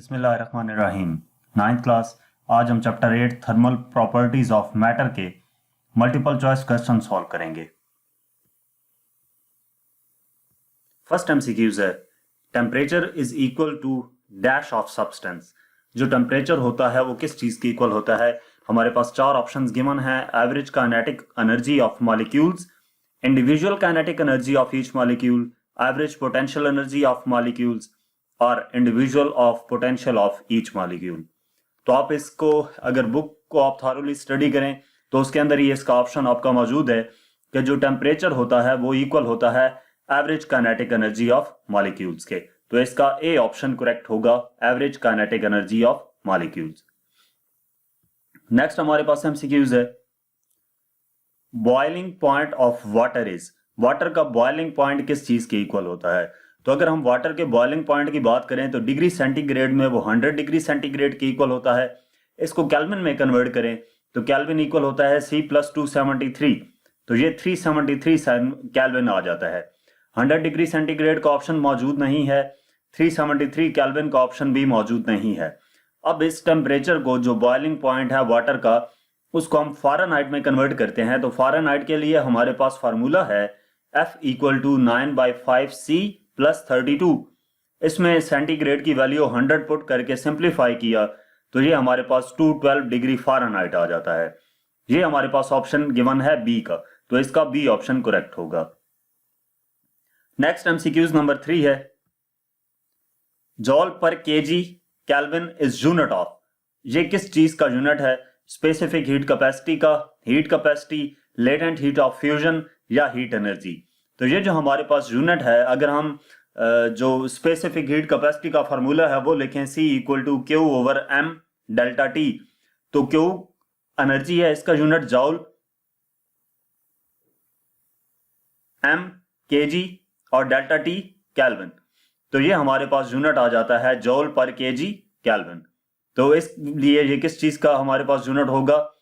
बिस्मिल्लाहिर्रहमानिर्रहीम। Ninth class. आज हम chapter 8 thermal properties of matter के मल्टीपल चॉइस क्वेश्चन सॉल्व करेंगे। फर्स्ट एमसीक्यूज है, temperature is equal to dash of substance. जो टेम्परेचर होता है वो किस चीज के इक्वल होता है? हमारे पास चार ऑप्शंस गिवन है। Average kinetic energy of molecules, individual kinetic energy of each molecule, average potential energy of molecules और individual of potential of each molecule. तो आप इसको अगर बुक को आप थॉरोली स्टडी करें तो उसके अंदर ही इसका ऑप्शन आपका मौजूद है कि जो टेम्परेचर होता है वो इक्वल होता है average kinetic energy of molecules के। तो इसका ए ऑप्शन करेक्ट होगा, average kinetic energy of molecules. Next हमारे पास एमसीक्यूज है, boiling point of water is. Water का बॉइलिंग पॉइंट किस चीज के इक्वल होता है? तो अगर हम वाटर के बॉइलिंग पॉइंट की बात करें तो डिग्री सेंटीग्रेड में वो 100 डिग्री सेंटीग्रेड के इक्वल होता है। इसको केल्विन में कन्वर्ट करें तो केल्विन इक्वल होता है C+273, तो ये 373 केल्विन आ जाता है। 100 डिग्री सेंटीग्रेड का ऑप्शन मौजूद नहीं है, 373 केल्विन का ऑप्शन भी मौजूद नहीं है। अब इस टेम्परेचर को जो बॉइलिंग पॉइंट है वाटर का, उसको हम फ़ारेनहाइट में कन्वर्ट करते हैं। तो फ़ारेनहाइट के लिए हमारे पास फार्मूला है F = 9/5C+32। इसमें सेंटीग्रेड की वैल्यू 100 पुट करके सिंप्लीफाई किया तो ये हमारे पास 212 डिग्री फ़ारेनहाइट आ जाता है। ये हमारे पास ऑप्शन गिवन है बी का, तो इसका बी ऑप्शन करेक्ट होगा। नेक्स्ट एमसीक्यूज नंबर 3 है, जॉल पर KG kelvin is unit of. ये किस चीज का यूनिट है? स्पेसिफिक हीट कैपेसिटी का, heat capacity, latent heat of fusion या हीट एनर्जी। तो ये जो हमारे पास यूनिट है, अगर हम जो स्पेसिफिक हीट कैपेसिटी का फार्मूला है वो लिखें C = Q/M ΔT, तो Q एनर्जी है, इसका यूनिट जॉल, M kg और ΔT केल्विन। तो ये हमारे पास यूनिट आ जाता है जॉल पर केजी केल्विन। तो इसलिए ये किस चीज का हमारे पास यूनिट होगा?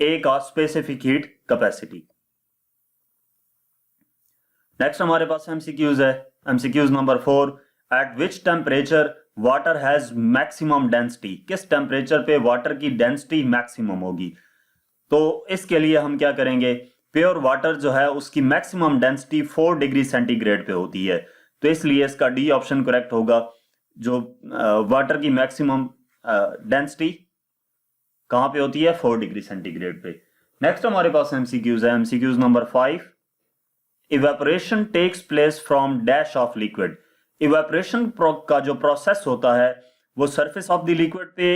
ए का स्पेसिफिक हीट कैपेसिटी। नेक्स्ट हमारे पास एमसीक्यूज है, MCQs number 4, eight which temperature water has maximum density. किस टेम्परेचर पे वाटर की डेंसिटी मैक्सिमम होगी? तो इसके लिए हम क्या करेंगे, प्योर वाटर जो है उसकी मैक्सिमम डेंसिटी 4 डिग्री सेंटीग्रेड पे होती है। तो इसलिए इसका डी ऑप्शन करेक्ट होगा। जो वाटर की मैक्सिमम डेंसिटी कहां पे होती है? 4 डिग्री सेंटीग्रेड पे। नेक्स्ट हमारे पास एमसीक्यूज है, MCQs number 5, evaporation takes place from dash of liquid. Evaporation का जो प्रोसेस होता है वो सरफेस ऑफ द लिक्विड पे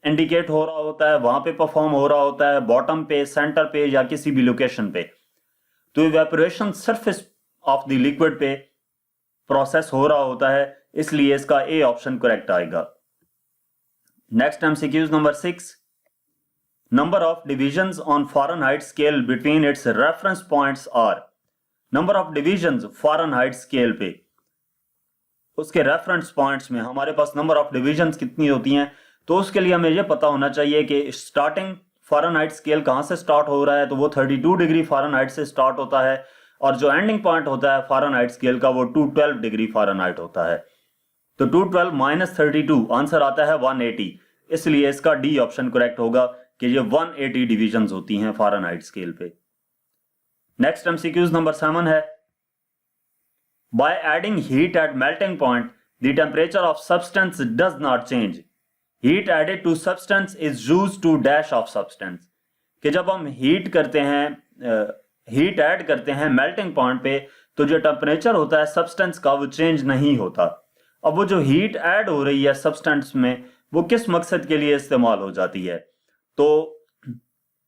इंडिकेट हो रहा होता है, वहां पे परफॉर्म हो रहा होता है, बॉटम पे, सेंटर पे या किसी भी लोकेशन पे। तो evaporation surface of the liquid पे प्रोसेस हो रहा होता है, इसलिए इसका ए ऑप्शन करेक्ट आएगा। Next MCQs number 6, number of divisions on Fahrenheit scale between its reference points are. Number of divisions Fahrenheit scale पे उसके रेफरेंस पॉइंट्स में हमारे पास नंबर ऑफ डिविजन्स कितनी होती हैं? तो उसके लिए हमें यह पता होना चाहिए कि स्टार्टिंग फ़ारेनहाइट स्केल कहां से स्टार्ट हो रहा है। तो वो 32 डिग्री फ़ारेनहाइट से स्टार्ट होता है और जो एंडिंग पॉइंट होता है फ़ारेनहाइट स्केल का वो 212 डिग्री फ़ारेनहाइट होता है। तो 212 - 32 आंसर आता है 180, इसलिए इसका डी ऑप्शन करेक्ट होगा कि ये 180 डिविजन्स होती हैं फ़ारेनहाइट स्केल पे। नेक्स्ट एमसीक्यूज नंबर 7 है, by adding heat at melting point the temperature of substance does not change. Heat added to substance is used to dash of substance. कि जब हम हीट करते हैं, हीट ऐड करते हैं melting point पे, तो जो टेम्परेचर होता है सब्सटेंस का वो चेंज नहीं होता। अब वो जो हीट ऐड हो रही है सब्सटेंस में वो किस मकसद के लिए इस्तेमाल हो जाती है? तो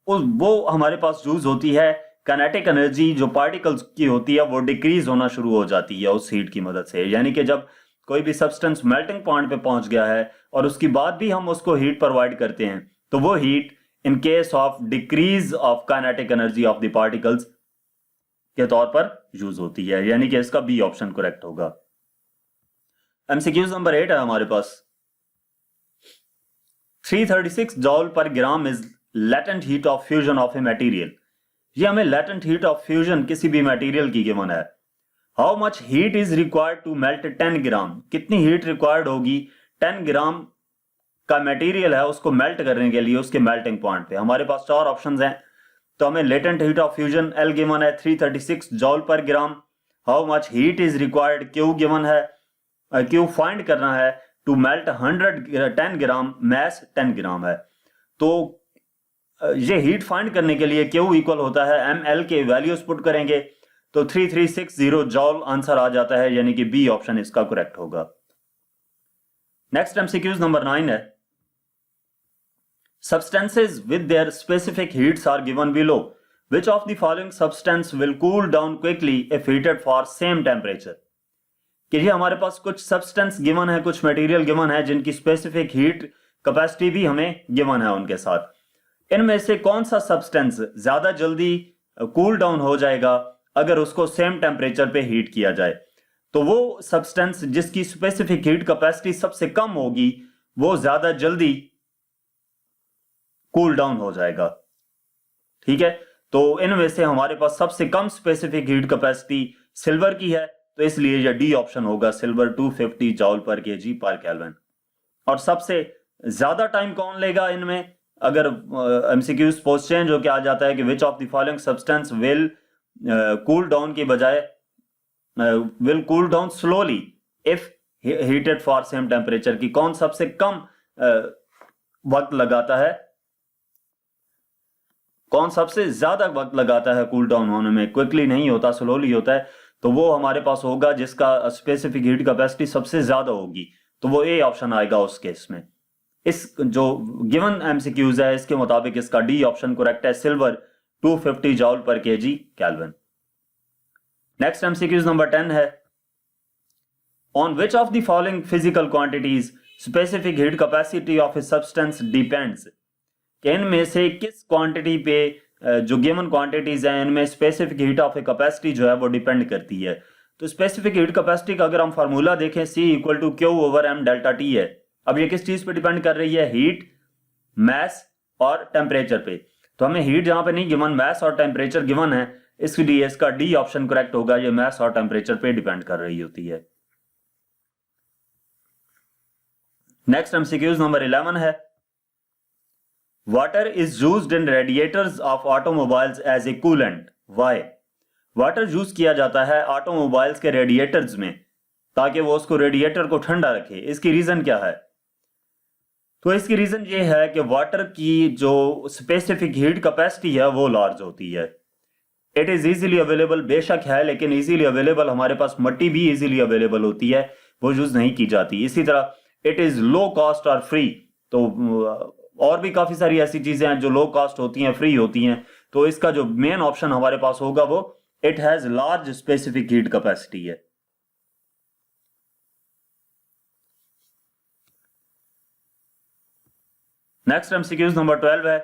वो हमारे पास यूज होती है काइनेटिक एनर्जी जो पार्टिकल्स की होती है वो डिक्रीज होना शुरू हो जाती है उस हीट की मदद से। यानी कि जब कोई भी सब्सटेंस मेल्टिंग पॉइंट पे पहुंच गया है और उसके बाद भी हम उसको हीट प्रोवाइड करते हैं तो वो heat in case of decrease of kinetic energy of the particles के तौर पर यूज होती है, यानी कि इसका बी ऑप्शन करेक्ट होगा। एमसीक्यूज नंबर 8 है हमारे पास, 336 जॉल पर gram is latent heat of fusion of a material. ये हमें लेटेंट हीट ऑफ फ्यूजन किसी भी मटेरियल की गिवन है। How much heat is required to melt 10 gram. कितनी हीट रिक्वायर्ड होगी 10 ग्राम का मटेरियल है उसको मेल्ट करने के लिए उसके मेल्टिंग पॉइंट पे हमारे पास 4 ऑप्शंस हैं। तो हमें latent heat of fusion L given है 336 जॉल पर gram. How much heat is required Q given है, Q फाइंड करना है to melt 10 gram, mass 10 gram है। तो ये हीट फाइंड करने के लिए Q इक्वल होता है ml के वैल्यूज पुट करेंगे तो 3360 जॉल आंसर आ जाता है, यानी कि बी ऑप्शन इसका करेक्ट होगा। नेक्स्ट एमसीक्यूज नंबर 9 है, substances with their specific heats are given below. Which of the following substance will cool down quickly if heated for same temperature? कि ये हमारे पास कुछ सब्सटेंस गिवन है, कुछ मटेरियल गिवन है जिनकी स्पेसिफिक हीट कैपेसिटी भी हमें गिवन है उनके साथ। इनमें से कौन सा सब्सटेंस ज्यादा जल्दी कूल डाउन हो जाएगा अगर उसको सेम टेम्परेचर पे हीट किया जाए? तो वो सब्सटेंस जिसकी स्पेसिफिक हीट कैपेसिटी सबसे कम होगी वो ज्यादा जल्दी कूल डाउन हो जाएगा। ठीक है, तो इनमें से हमारे पास सबसे कम स्पेसिफिक हीट कैपेसिटी सिल्वर की है, तो इसलिए यह डी ऑप्शन होगा, सिल्वर 250 जॉल पर केजी पर केल्विन। और सबसे ज्यादा टाइम कौन लेगा इनमें? अगर एमसीक्यूज पोस्ट चेंज होकर आ जाता है कि which of the following substance will cool down की बजाय will cool down slowly if heated for same temperature, की कौन सबसे कम वक्त लगाता है, कौन सबसे ज्यादा वक्त लगाता है कूल डाउन होने में, क्विकली नहीं होता स्लोली होता है, तो वो हमारे पास होगा जिसका स्पेसिफिक हीट कैपेसिटी सबसे ज्यादा होगी, तो वो ए ऑप्शन आएगा उस केस में। इस जो गिवन एमसीक्यूज है इसके मुताबिक इसका डी ऑप्शन करेक्ट है, सिल्वर 250 जॉल पर KG kelvin. Next MCQs number 10 है, on which of the following physical quantities specific heat capacity of a substance depends? इनमें से किस क्वांटिटी पे जो गिवन क्वांटिटीज हैं इनमें specific heat of a capacity जो है वो डिपेंड करती है? तो स्पेसिफिक हीट कैपेसिटी का अगर हम फार्मूला देखें C equal to Q over M delta T है। अब ये किस चीज पे डिपेंड कर रही है? हीट, मैस और टेम्परेचर पे। तो हमें हीट जहां पे नहीं गिवन, मैस और टेम्परेचर गिवन है, इसलिए इसका डी ऑप्शन करेक्ट होगा, ये मैस और टेम्परेचर पे डिपेंड कर रही होती है। नेक्स्ट एमसीक्यूज नंबर 11 है, water is used in radiators of automobiles as a coolant, why? Water use किया जाता है ऑटोमोबाइल्स के रेडिएटर्स में ताकि वो उसको रेडिएटर को ठंडा रखे, इसकी रीजन क्या है? तो इसकी रीजन ये है कि वाटर की जो स्पेसिफिक हीट कैपेसिटी है वो लार्ज होती है। इट इज इजीली अवेलेबल, बेशक है, लेकिन इजीली अवेलेबल हमारे पास मट्टी भी इजीली अवेलेबल होती है, वो यूज नहीं की जाती। इसी तरह इट इज लो कॉस्ट और फ्री, तो और भी काफी सारी ऐसी चीजें हैं जो लो कॉस्ट होती हैं, फ्री होती हैं, तो इसका जो मेन ऑप्शन हमारे पास होगा वो it has large specific heat capacity है। नेक्स्ट एमसीक्यूज नंबर 12 है,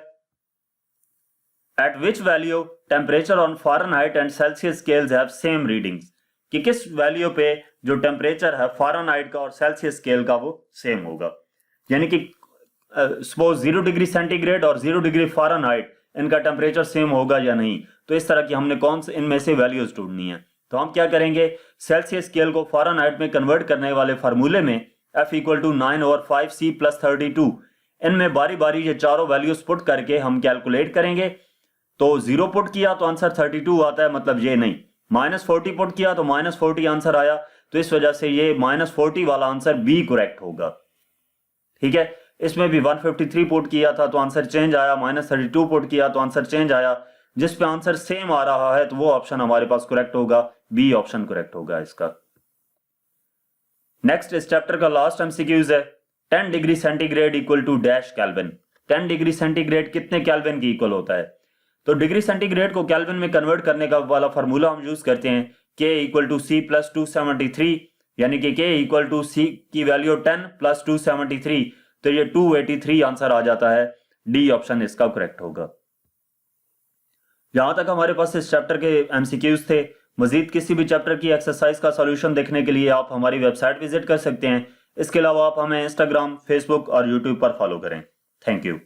eight which value temperature on Fahrenheit and Celsius scales have same readings? कि किस वैल्यू पे जो टेम्परेचर है फ़ारेनहाइट का और सेल्सियस स्केल का वो सेम होगा, यानी कि सपोज 0 डिग्री सेंटीग्रेड और 0 डिग्री फ़ारेनहाइट इनका टेम्परेचर सेम होगा या नहीं। तो इस तरह की हमने कौन से इनमें से वैल्यूज ढूंढनी है, तो हम क्या करेंगे, सेल्सियस स्केल को फ़ारेनहाइट में कन्वर्ट करने वाले फार्मूले में F इक्वल टू 9/5C + 32, इनमें बारी बारी ये चारों वैल्यूज पुट करके हम कैलकुलेट करेंगे। तो 0 पुट किया तो आंसर 32 आता है, मतलब ये नहीं, -40 पुट किया तो -40 आंसर आया, तो इस वजह से ये -40 वाला आंसर बी करेक्ट होगा। ठीक है, इसमें भी 153 पुट किया था तो आंसर चेंज आया, -32 पुट किया तो आंसर चेंज आया, जिस पे आंसर सेम आ रहा है तो वो ऑप्शन हमारे पास करेक्ट होगा, बी ऑप्शन करेक्ट होगा इसका। नेक्स्ट इस चैप्टर का लास्ट एमसीक्यूज है, 10 degree centigrade equal to dash kelvin. 10 degree centigrade कितने केल्विन की इक्वल होता है? तो डिग्री सेंटीग्रेड को केल्विन में कन्वर्ट करने का वाला फार्मूला हम यूज करते हैं, K इक्वल टू C + 273, यानी कि K इक्वल टू C की वैल्यू 10 + 273, तो ये 283 आंसर आ जाता है, डी ऑप्शन इसका करेक्ट होगा। यहां तक हमारे पास इस चैप्टर के एमसीक्यूज थे। मजीद किसी भी चैप्टर की एक्सरसाइज का सॉल्यूशन देखने के लिए आप हमारी वेबसाइट विजिट कर सकते हैं। इसके अलावा आप हमें इंस्टाग्राम, फेसबुक और यूट्यूब पर फॉलो करें। Thank you.